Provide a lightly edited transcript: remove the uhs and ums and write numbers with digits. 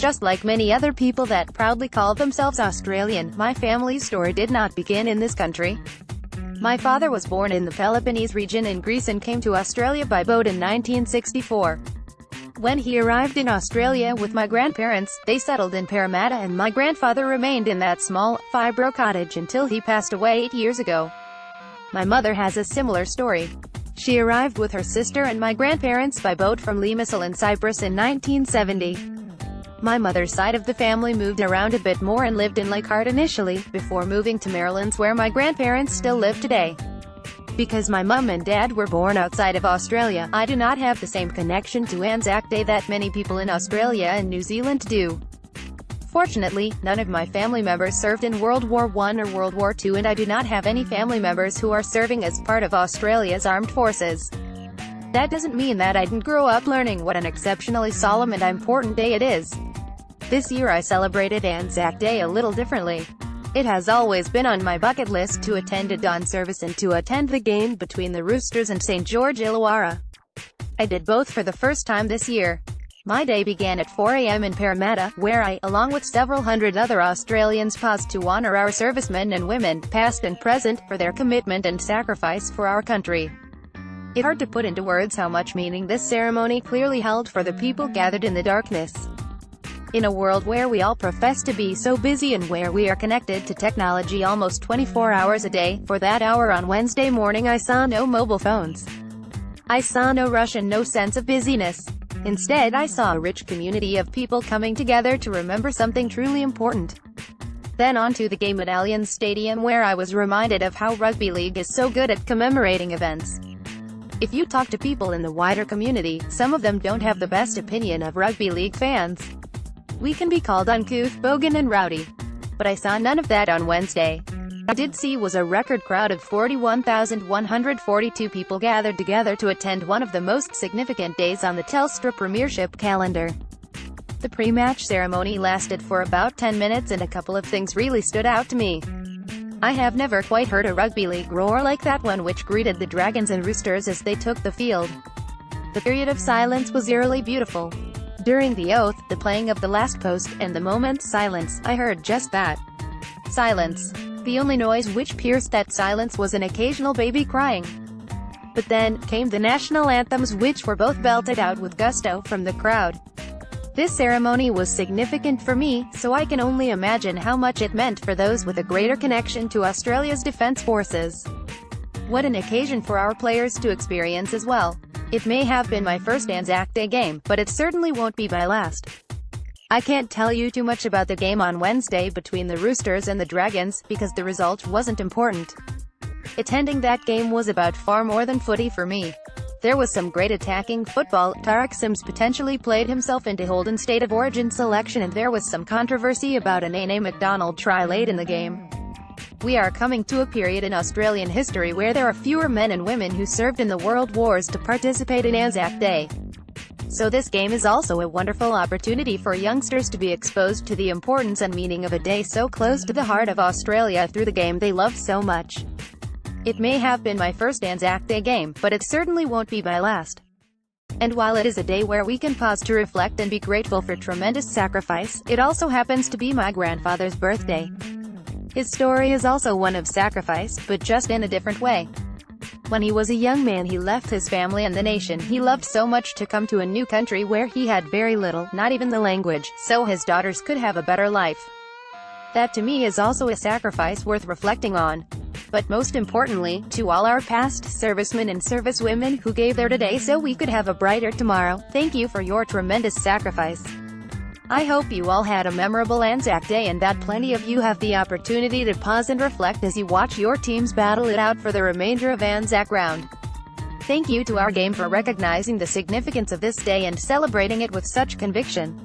Just like many other people that proudly call themselves Australian, my family's story did not begin in this country. My father was born in the Peloponnese region in Greece and came to Australia by boat in 1964. When he arrived in Australia with my grandparents, they settled in Parramatta and my grandfather remained in that small, fibro cottage until he passed away 8 years ago. My mother has a similar story. She arrived with her sister and my grandparents by boat from Limassol in Cyprus in 1970. My mother's side of the family moved around a bit more and lived in Leichhardt initially, before moving to Maryland where my grandparents still live today. Because my mum and dad were born outside of Australia, I do not have the same connection to Anzac Day that many people in Australia and New Zealand do. Fortunately, none of my family members served in World War I or World War II, and I do not have any family members who are serving as part of Australia's armed forces. That doesn't mean that I didn't grow up learning what an exceptionally solemn and important day it is. This year I celebrated Anzac Day a little differently. It has always been on my bucket list to attend a dawn service and to attend the game between the Roosters and St. George Illawarra. I did both for the first time this year. My day began at 4 a.m. in Parramatta, where I, along with several hundred other Australians, paused to honour our servicemen and women, past and present, for their commitment and sacrifice for our country. It's hard to put into words how much meaning this ceremony clearly held for the people gathered in the darkness. In a world where we all profess to be so busy and where we are connected to technology almost 24 hours a day, for that hour on Wednesday morning I saw no mobile phones. I saw no rush and no sense of busyness. Instead, I saw a rich community of people coming together to remember something truly important. Then on to the game at Allianz Stadium, where I was reminded of how rugby league is so good at commemorating events. If you talk to people in the wider community, some of them don't have the best opinion of rugby league fans. We can be called uncouth, bogan and rowdy. But I saw none of that on Wednesday. What I did see was a record crowd of 41,142 people gathered together to attend one of the most significant days on the Telstra Premiership calendar. The pre-match ceremony lasted for about 10 minutes and a couple of things really stood out to me. I have never quite heard a rugby league roar like that one which greeted the Dragons and Roosters as they took the field. The period of silence was eerily beautiful. During the oath, the playing of the last post, and the moment's silence, I heard just that. Silence. The only noise which pierced that silence was an occasional baby crying. But then, came the national anthems which were both belted out with gusto from the crowd. This ceremony was significant for me, so I can only imagine how much it meant for those with a greater connection to Australia's Defence Forces. What an occasion for our players to experience as well. It may have been my first Anzac Day game, but it certainly won't be my last. I can't tell you too much about the game on Wednesday between the Roosters and the Dragons, because the result wasn't important. Attending that game was about far more than footy for me. There was some great attacking football. Tariq Sims potentially played himself into Holden State of Origin selection, and there was some controversy about an Nene McDonald try late in the game. We are coming to a period in Australian history where there are fewer men and women who served in the World Wars to participate in Anzac Day. So this game is also a wonderful opportunity for youngsters to be exposed to the importance and meaning of a day so close to the heart of Australia through the game they love so much. It may have been my first Anzac Day game, but it certainly won't be my last. And while it is a day where we can pause to reflect and be grateful for tremendous sacrifice, it also happens to be my grandfather's birthday. His story is also one of sacrifice, but just in a different way. When he was a young man he left his family and the nation he loved so much to come to a new country where he had very little, not even the language, so his daughters could have a better life. That to me is also a sacrifice worth reflecting on. But most importantly, to all our past servicemen and servicewomen who gave their today so we could have a brighter tomorrow, thank you for your tremendous sacrifice. I hope you all had a memorable Anzac Day and that plenty of you have the opportunity to pause and reflect as you watch your teams battle it out for the remainder of Anzac round. Thank you to our game for recognizing the significance of this day and celebrating it with such conviction.